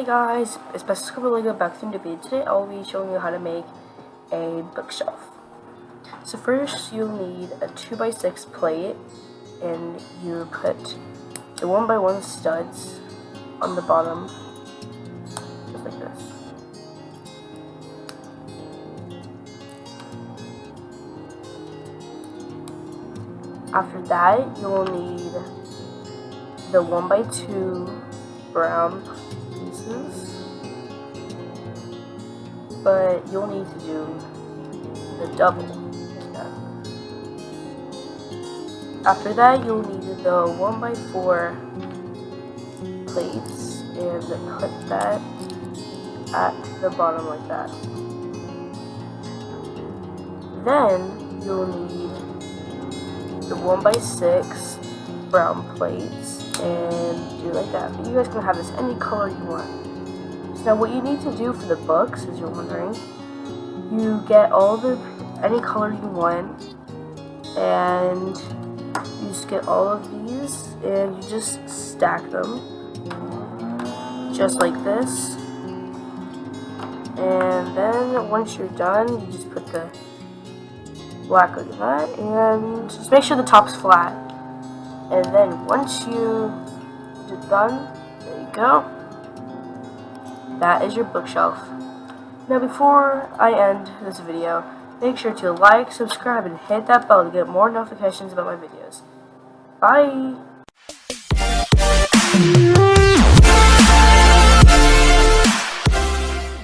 Hey guys, it's Best Lego back from the video. Today I'll be showing you how to make a bookshelf. So first you'll need a 2x6 plate, and you put the 1x1 studs on the bottom, just like this. After that you'll need the 1x2 brown pieces, but you'll need to do the double instead. After that you'll need the 1x4 plates and put that at the bottom like that. Then you'll need the 1x6 brown plates and do like that. But you guys can have this any color you want. So now what you need to do for the books, as you're wondering, you get any color you want, and you just get all of these and you just stack them just like this. And then once you're done, you just put the black like that, and just make sure the top's flat. And then once you're done, there you go. That is your bookshelf. Now before I end this video, make sure to like, subscribe, and hit that bell to get more notifications about my videos. Bye!